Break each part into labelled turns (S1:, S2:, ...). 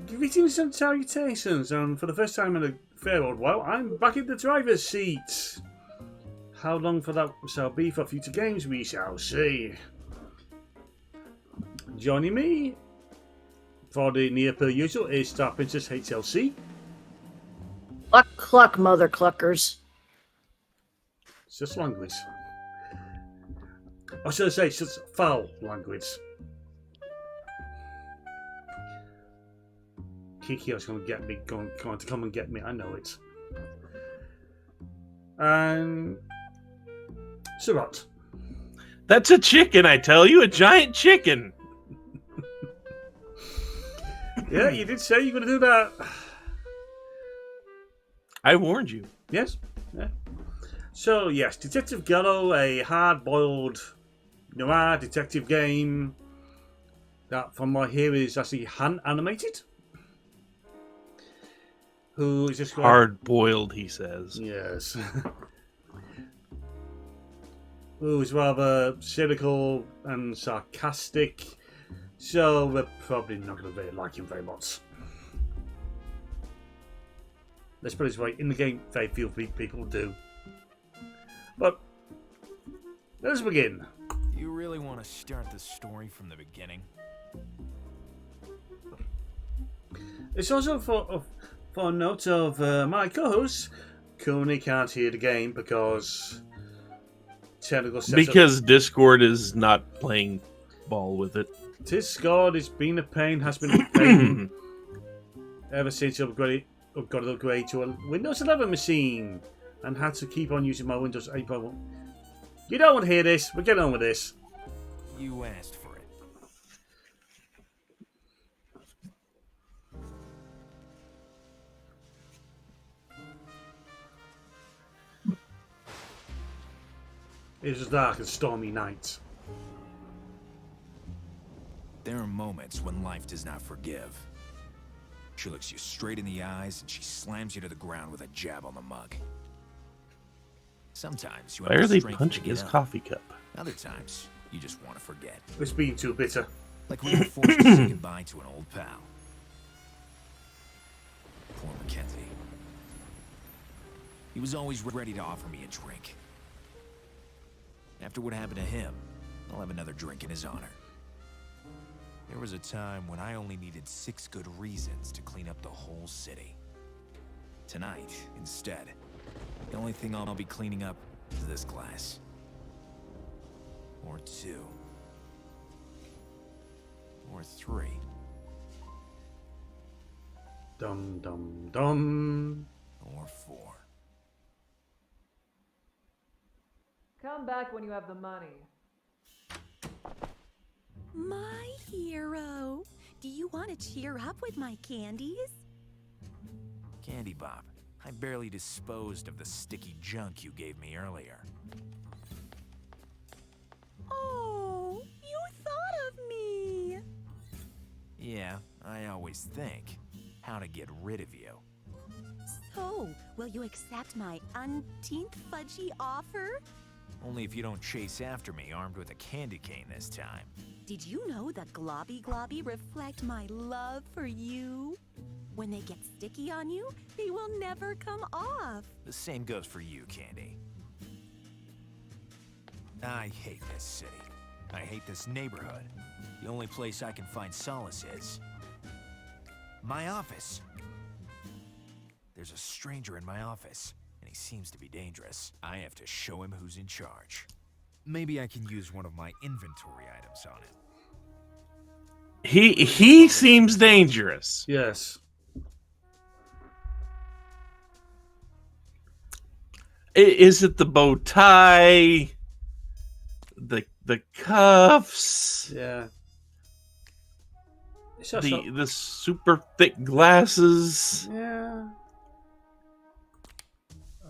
S1: Greetings and salutations, and for the first time in a fair old while, I'm back in the driver's seat. How long for that shall be for future games, we shall see. Joining me for the near per usual is StarprincessHLC.
S2: Cluck, cluck, mother cluckers.
S1: It's just language. Or should I say, it's just foul language. Kikio's going to get me, going to come and get me, I know it. And Surratt.
S3: That's a chicken, I tell you, a giant chicken.
S1: Yeah, you did say you were going to do that.
S3: I warned you.
S1: Yes. Yeah. So, yes, Detective Gallo, a hard-boiled noir detective game that, from what I hear, is actually hand-animated. Who is just
S3: hard-boiled, he says.
S1: Yes. Who is rather cynical and sarcastic, so we're probably not going to really like him very much. Let's put it this way, in the game, very few people do. But let's begin.
S4: You really want to start the story from the beginning?
S1: It's also for a note of my co-host currently can't hear the game because technical setup.
S3: Because Discord is not playing ball with it.
S1: Discord has been a pain, has been a pain ever since I got it upgraded to a Windows 11 machine and had to keep on using my Windows 8.1. You don't want to hear this. We're getting on with this.
S4: You asked for it.
S1: It was a dark and stormy night.
S4: There are moments when life does not forgive. She looks you straight in the eyes and she slams you to the ground with a jab on the mug. Sometimes you have
S3: Why are
S4: the
S3: they
S4: strength to
S3: punching
S4: get
S3: his
S4: up.
S3: coffee cup?
S4: Other times, you just want to forget.
S1: It's been too bitter.
S4: Like when you're forced to say goodbye to an old pal. Poor Mackenzie. He was always ready to offer me a drink. After what happened to him, I'll have another drink in his honor. There was a time when I only needed 6 good reasons to clean up the whole city. Tonight, instead, the only thing I'll be cleaning up is this glass. Or 2. Or 3.
S1: Dum dum dum.
S4: Or 4.
S5: Come back when you have the money.
S6: My hero. Do you want to cheer up with my candies?
S4: Candy Bob, I barely disposed of the sticky junk you gave me earlier.
S6: Oh, you thought of me.
S4: Yeah, I always think how to get rid of you.
S6: So, will you accept my unteenth fudgy offer?
S4: Only if you don't chase after me armed with a candy cane this time.
S6: Did you know that globby globby reflect my love for you? When they get sticky on you, they will never come off.
S4: The same goes for you, Candy. I hate this city. I hate this neighborhood. The only place I can find solace is my office. There's a stranger in my office, and he seems to be dangerous. I have to show him who's in charge. Maybe I can use one of my inventory items on it.
S3: He seems dangerous.
S1: Yes.
S3: Is it the bow tie? The cuffs?
S1: Yeah.
S3: The super thick glasses?
S1: Yeah.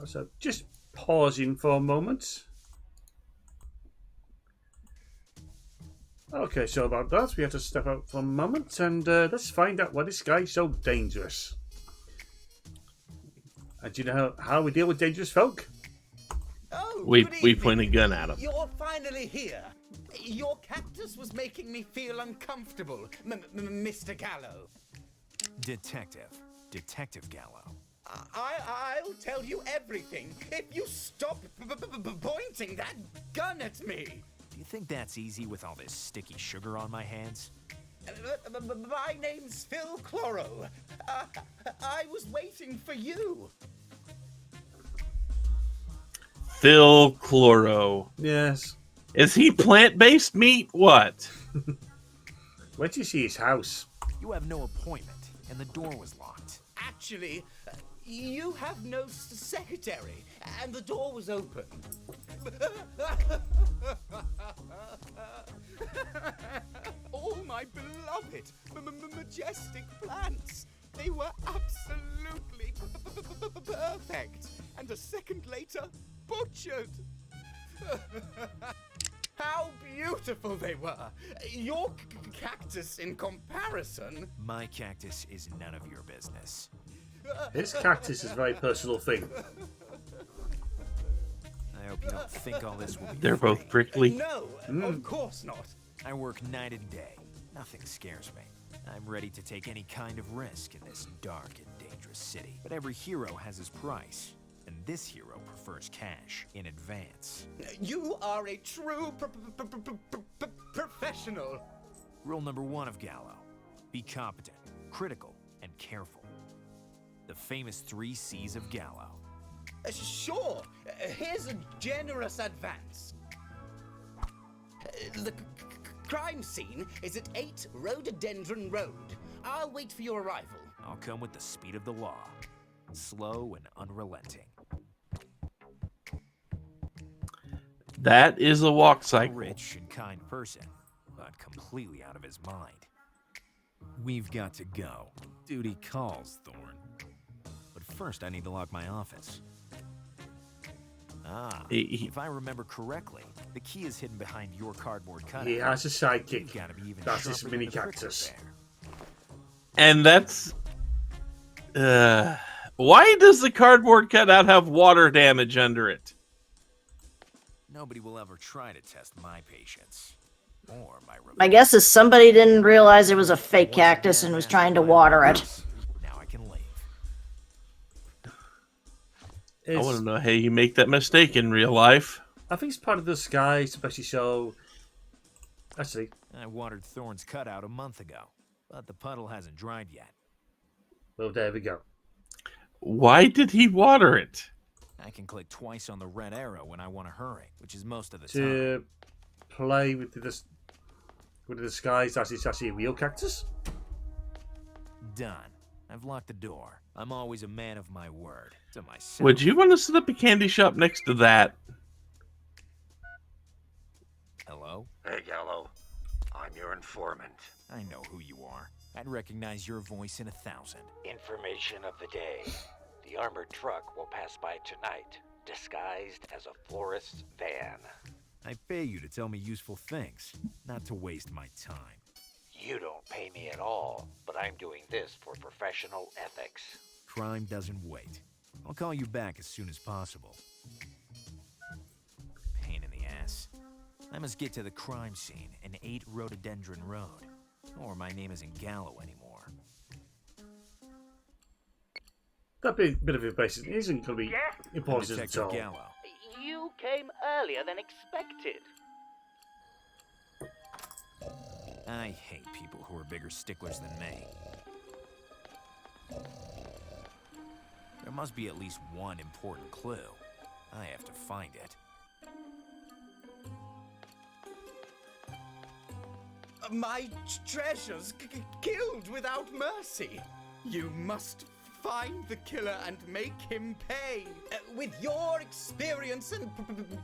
S1: So just pausing for a moment. Okay, so about that, we have to step out for a moment and let's find out why this guy is so dangerous. And do you know how we deal with dangerous folk?
S7: Oh,
S3: We
S7: good evening.
S3: point a gun at him.
S7: You're finally here. Your cactus was making me feel uncomfortable, Mr. Gallo.
S4: Detective Gallo.
S7: I'll tell you everything if you stop pointing that gun at me.
S4: Do you think that's easy with all this sticky sugar on my hands?
S7: My name's Phil Chloro. I was waiting for you.
S3: Phil Chloro.
S1: Yes.
S3: Is he plant-based meat? What?
S1: Where do you see his house?
S4: You have no appointment, and the door was locked.
S7: Actually, you have no secretary, and the door was open. All my beloved, majestic plants. They were absolutely perfect. And a second later, butchered. How beautiful they were. Your cactus in comparison.
S4: My cactus is none of your business.
S1: His cactus is a very personal thing.
S4: I hope you don't think all this will be
S3: They're
S4: free.
S3: both prickly.
S7: No, of course not.
S4: I work night and day. Nothing scares me. I'm ready to take any kind of risk in this dark and dangerous city. But every hero has his price. And this hero prefers cash in advance.
S7: You are a true professional.
S4: Rule number 1 of Gallo. Be competent, critical, and careful. The famous 3 C's of Gallo.
S7: Sure, here's a generous advance. The crime scene is at 8 Rhododendron Road. I'll wait for your arrival.
S4: I'll come with the speed of the law. Slow and unrelenting.
S3: That is a walk
S4: A
S3: cycle.
S4: rich and kind person, but completely out of his mind. We've got to go. Duty calls, Thorn. But first, I need to lock my office. If I remember correctly, the key is hidden behind your cardboard cutout.
S1: He has a sidekick.
S4: You've got to be even
S1: That's his
S4: sharper
S1: mini
S4: than the prickly
S1: cactus.
S4: bear.
S3: And that's... why does the cardboard cutout have water damage under it?
S4: Nobody will ever try to test my patience. Or my
S2: My guess is somebody didn't realize it was a fake cactus and was trying to water it.
S4: Now I can leave.
S3: I want to know how you make that mistake in real life.
S1: I think it's part of the Sky, especially so. Actually,
S4: I watered Thorn's cutout a month ago, but the puddle hasn't dried yet.
S1: well, there we go.
S3: Why did he water it?
S4: I can click twice on the red arrow when I want to hurry, which is most of the time.
S1: To play with the disguise, that's actually a real cactus.
S4: Done. I've locked the door. I'm always a man of my word. To myself.
S3: Would you want to set up a candy shop next to that?
S4: Hello?
S8: Hey, Gallo. I'm your informant.
S4: I know who you are. I'd recognize your voice in 1,000.
S8: Information of the day. The armored truck will pass by tonight, disguised as a florist's van.
S4: I pay you to tell me useful things, not to waste my time.
S8: You don't pay me at all, but I'm doing this for professional ethics.
S4: Crime doesn't wait. I'll call you back as soon as possible. Pain in the ass. I must get to the crime scene in 8 Rhododendron Road, or my name isn't Gallo anymore.
S1: That bit of information isn't going to be important at
S4: Detective
S1: all.
S4: Gallo.
S9: You came earlier than expected.
S4: I hate people who are bigger sticklers than me. There must be at least one important clue. I have to find it.
S7: My treasures killed without mercy. You must find the killer and make him pay. With your experience and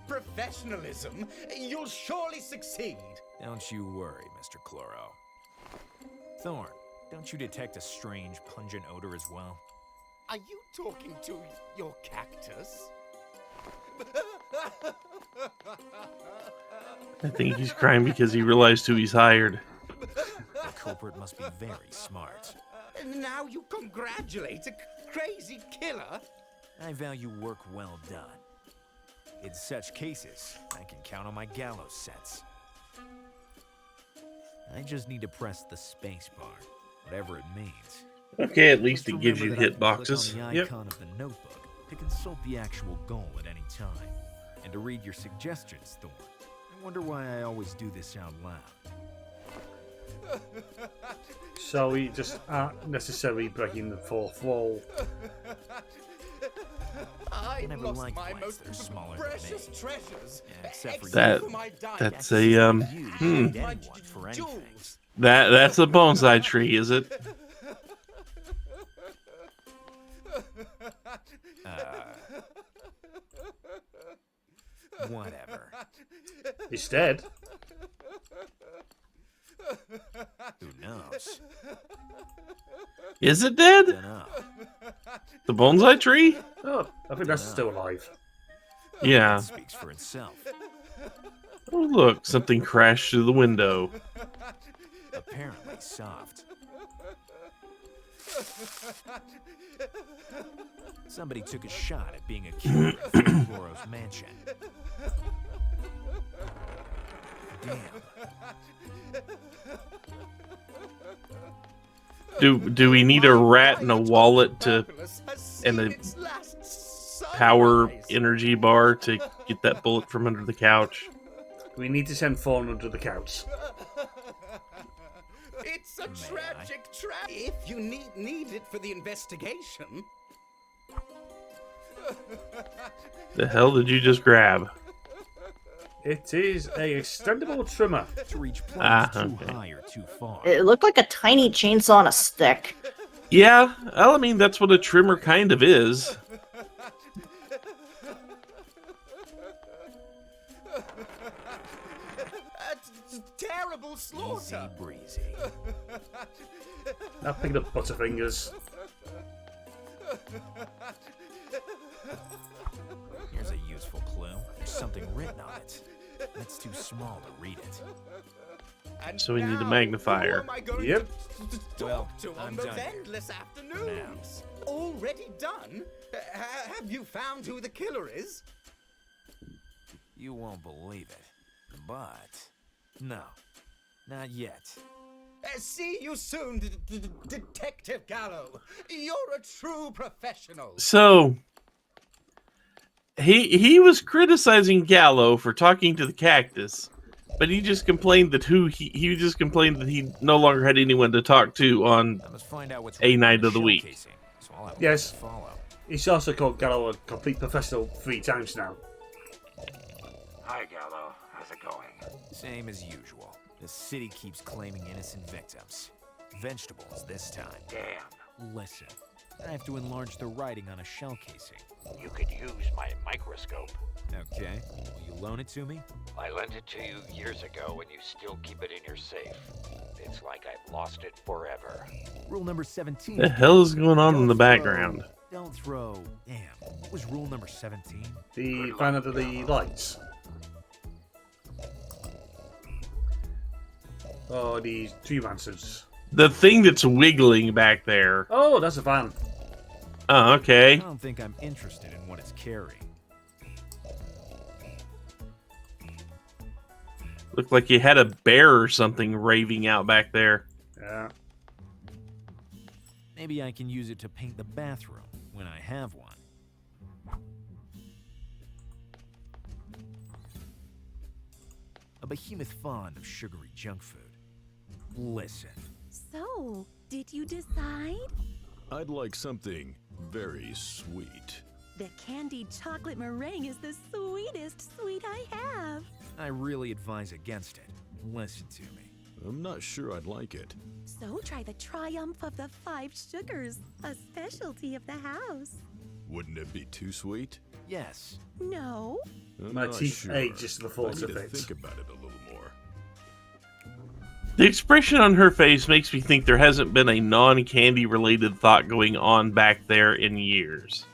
S7: professionalism, you'll surely succeed.
S4: Don't you worry, Mr. Chloro. Thorn, don't you detect a strange, pungent odor as well?
S7: Are you talking to your cactus?
S3: I think he's crying because he realized who he's hired.
S4: The culprit must be very smart.
S7: Now you congratulate a crazy killer?
S4: I value work well done. In such cases, I can count on my gallows sets. I just need to press the space bar, whatever it means.
S3: Okay, at least
S4: Just
S3: it gives you
S4: remember that I
S3: hit
S4: can click
S3: boxes.
S4: on the
S1: Yep.
S4: icon of the notebook to consult the actual goal at any time, and to read your suggestions, Thorn. I wonder why I always do this out loud.
S1: So we just aren't necessarily breaking the fourth wall.
S7: I
S4: never
S7: lost
S4: liked
S7: my
S4: plants
S7: most
S4: that are smaller than
S7: precious
S4: me.
S7: treasures.
S4: Yeah, except for
S3: That-
S7: for my diamond.
S3: That's a
S4: You to
S7: and
S4: beat anyone for anything.
S7: jewels.
S3: that's a bonsai tree, is it?
S4: Whatever.
S1: He's dead.
S4: Who knows?
S3: Is it dead?
S4: Dunno.
S3: The bonsai tree?
S1: Oh, I think that's still alive.
S3: Yeah.
S4: It speaks for itself.
S3: Oh, look, something crashed through the window.
S4: Apparently soft. Somebody took a shot at being a killer at Floro's mansion. Damn.
S3: Do we need a rat and a wallet to and a power energy bar to get that bullet from under the couch?
S1: We need to send Fawn under the couch.
S7: It's a tragic trap. If you need it for the investigation.
S3: The hell did you just grab?
S1: It is a extendable trimmer.
S4: To reach planes too
S3: okay.
S4: high or too far.
S2: It looked like a tiny chainsaw on a stick.
S3: Yeah, well, I mean, that's what a trimmer kind of is.
S7: Terrible
S4: Easy
S7: slaughter.
S4: breezy.
S1: Now picking up Butterfingers.
S4: Here's a useful clue. There's something written on it. That's too small to read it.
S7: And
S3: So we need a
S7: now,
S3: magnifier.
S7: who am I going
S1: Yep.
S7: to
S4: Well,
S7: talk to
S4: I'm
S7: on those
S4: done here.
S7: endless afternoons? Already done? Have you found who the killer is?
S4: You won't believe it. But no, not yet.
S7: See you soon, Detective Gallo. You're a true professional.
S3: So he was criticizing Gallo for talking to the cactus, but he just complained that he just complained that he no longer had anyone to talk to on
S4: I must find out what's
S3: A
S4: written
S3: night
S4: in
S3: of the week.
S4: showcasing, so I'll have
S1: Yes.
S4: to follow.
S1: He's also called Gallo a complete professional 3 times now.
S8: Hi, Gallo. How's it going?
S4: Same as usual. The city keeps claiming innocent victims. Vegetables this time.
S8: Damn.
S4: Listen, I have to enlarge the writing on a shell casing.
S8: You could use my microscope.
S4: Okay, will you loan it to me?
S8: I lent it to you years ago and you still keep it in your safe. It's like I've lost it forever.
S4: Rule number 17.
S3: the hell is going on in the
S4: Don't throw-
S3: background.
S4: Don't throw. Damn. What was rule number 17?
S1: The van under the lights. Oh, these tree monsters.
S3: The thing that's wiggling back there.
S1: Oh, that's a van.
S3: Oh,
S4: I
S3: okay.
S4: don't think I'm interested in what it's carrying.
S3: Looked like you had a bear or something raving out back there.
S1: Yeah.
S4: Maybe I can use it to paint the bathroom when I have one. A behemoth fond of sugary junk food. Listen,
S6: So, did you decide?
S10: I'd like something very sweet.
S6: The candied chocolate meringue is the sweetest sweet I have.
S4: I really advise against it. Listen to me.
S10: I'm not sure I'd like it.
S6: So try the triumph of the 5 sugars, a specialty of the house.
S10: Wouldn't it be too sweet?
S4: Yes.
S6: No?
S10: I'm
S1: My
S10: not
S1: teeth
S10: sure.
S1: ache just the
S10: I
S1: thought
S10: need
S1: of
S10: to
S1: it.
S10: think about it a little more.
S3: The expression on her face makes me think there hasn't been a non-candy related thought going on back there in years.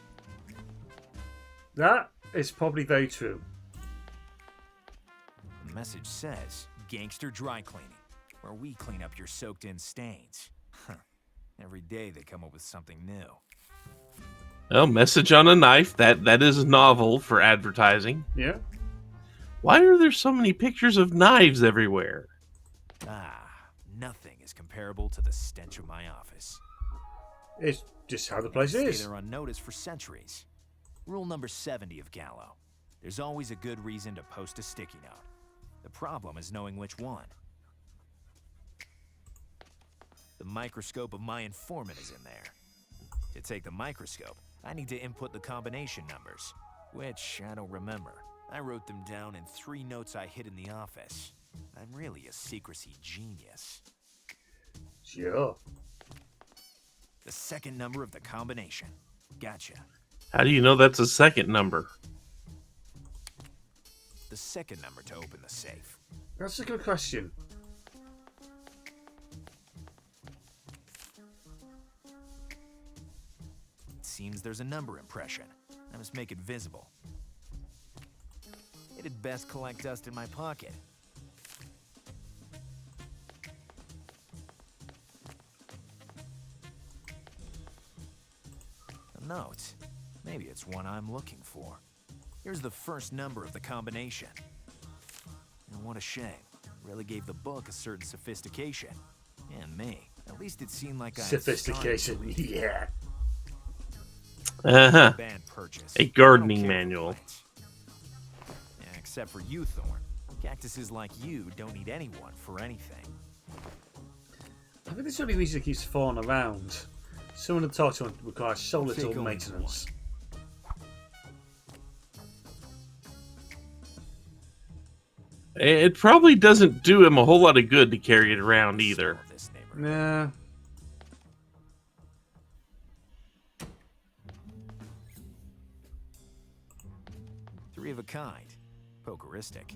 S1: That is probably very true.
S4: The message says Gangster Dry Cleaning, where we clean up your soaked in stains. Huh. Every day they come up with something new.
S3: Well, message on a knife, that is novel for advertising.
S1: Yeah.
S3: Why are there so many pictures of knives everywhere?
S4: Ah, Nothing is comparable to the stench of my office.
S1: It's just how the place
S4: Stay
S1: is.
S4: there unnoticed for centuries. Rule number 70 of Gallo. There's always a good reason to post a sticky note. The problem is knowing which one. The microscope of my informant is in there. To take the microscope, I need to input the combination numbers, which I don't remember. I wrote them down in 3 notes I hid in the office. I'm really a secrecy genius.
S1: Sure.
S4: The second number of the combination. Gotcha.
S3: How do you know that's a second number?
S4: The second number to open the safe.
S1: That's a good question.
S4: It seems there's a number impression. I must make it visible. It'd best collect dust in my pocket. A note. Maybe it's one I'm looking for. Here's the first number of the combination. And what a shame. Really gave the book a certain sophistication. And me. At least it seemed like I had
S1: Sophistication, yeah.
S3: Uh-huh.
S4: bad purchase.
S3: A gardening
S4: I don't care for
S3: manual.
S4: plants. Yeah, except for you, Thorn. Cactuses like you don't need anyone for anything.
S1: I think this only reason it keeps falling around. Someone to talk to requires so little
S4: Take only
S1: maintenance.
S3: It probably doesn't do him a whole lot of good to carry it around either.
S4: This neighborhood.
S1: Nah.
S4: Three of a kind. Pokeristic.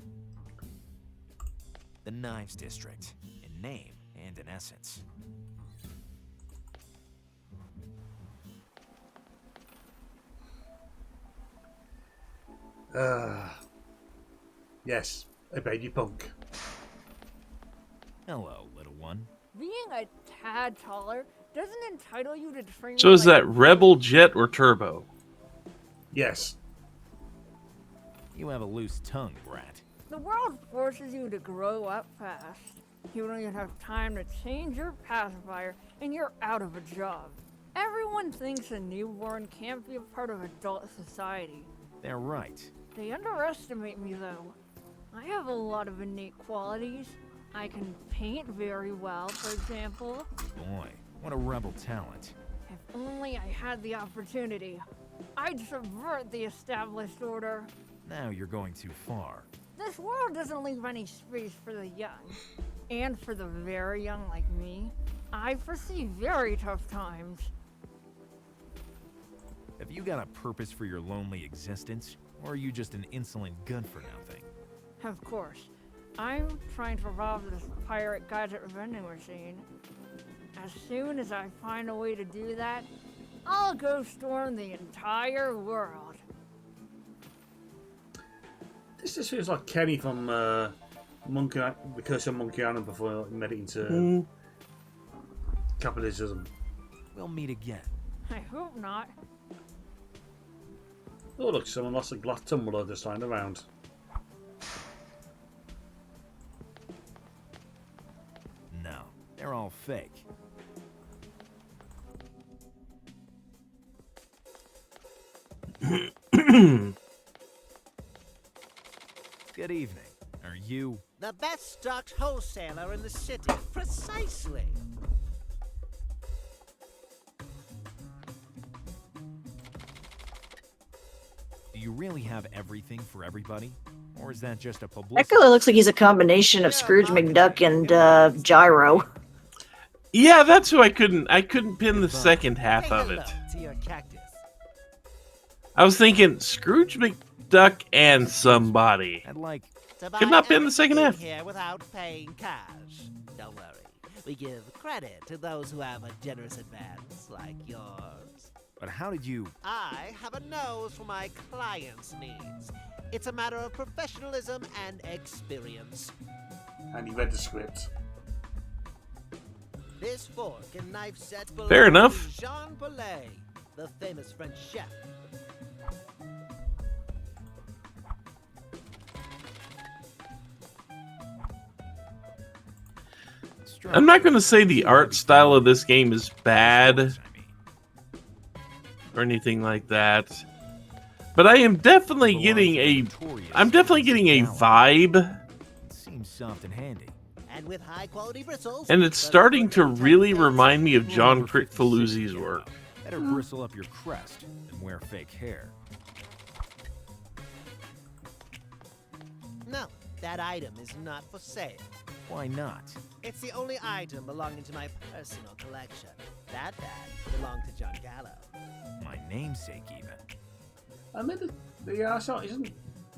S4: The Knives District. In name and in essence.
S1: Yes, a baby punk.
S4: Hello, little one.
S5: Being a tad taller doesn't entitle you to training.
S3: So is
S5: like
S3: that Rebel, Jet, or Turbo?
S1: Yes.
S4: You have a loose tongue, brat.
S5: The world forces you to grow up fast. You don't even have time to change your pacifier, and you're out of a job. Everyone thinks a newborn can't be a part of adult society.
S4: They're right.
S5: They underestimate me, though. I have a lot of innate qualities. I can paint very well, for example.
S4: Boy, what a rebel talent.
S5: If only I had the opportunity, I'd subvert the established order.
S4: Now you're going too far.
S5: This world doesn't leave any space for the young. And for the very young like me, I foresee very tough times.
S4: Have you got a purpose for your lonely existence? Or are you just an insolent good-for-nothing?
S5: Of course, I'm trying to rob this pirate gadget vending machine. As soon as I find a way to do that, I'll go storm the entire world.
S1: This just feels like Kenny from The Curse of Monkey Island before he made it into capitalism.
S4: We'll meet again.
S5: I hope not.
S1: Oh look, someone lost a glass tumbler this time around.
S4: No, they're all fake. Good evening. Are you...
S11: The best stocked wholesaler in the city. Precisely.
S4: Do you really have everything for everybody? Or is that just a
S2: That
S4: publicity?
S2: guy looks like he's a combination of Scrooge McDuck and Gyro.
S3: Yeah, that's who I couldn't pin the second half of it.
S11: To your cactus.
S3: I was thinking Scrooge McDuck and somebody.
S4: I'd like...
S3: Could not pin the second half.
S11: Here without paying cash. Don't worry. We give credit to those who have a generous advance like yours.
S4: But how did you...
S11: I have a nose for my clients' needs. It's a matter of professionalism and experience.
S1: And he read the script.
S11: This fork and knife set belongs
S3: Fair enough.
S11: to Jean Paulet, the famous French chef.
S3: I'm not going to say the art style of this game is bad or anything like that, but I am definitely getting a vibe.
S4: Seems soft and handy.
S11: And with high quality bristles.
S3: And it's starting to really remind me of John Critfaluzzi's work.
S4: Better bristle up your crest than wear fake hair.
S11: No, that item is not for sale.
S4: Why not?
S11: It's the only item belonging to my personal collection. That bag belonged to John Gallo.
S4: My namesake, even.
S1: I mean, the art style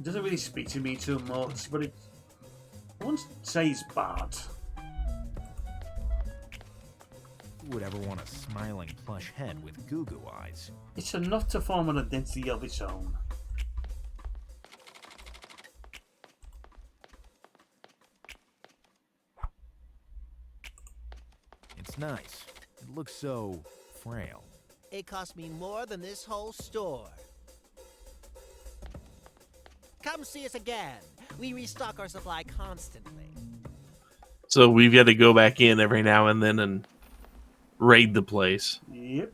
S1: doesn't really speak to me too much, but I won't say it's bad.
S4: Who would ever want a smiling plush head with goo-goo eyes?
S1: It's enough to form an identity of its own.
S4: It's nice. It looks so frail.
S11: It cost me more than this whole store. Come see us again. We restock our supply constantly.
S3: So we've got to go back in every now and then and raid the place.
S1: Yep.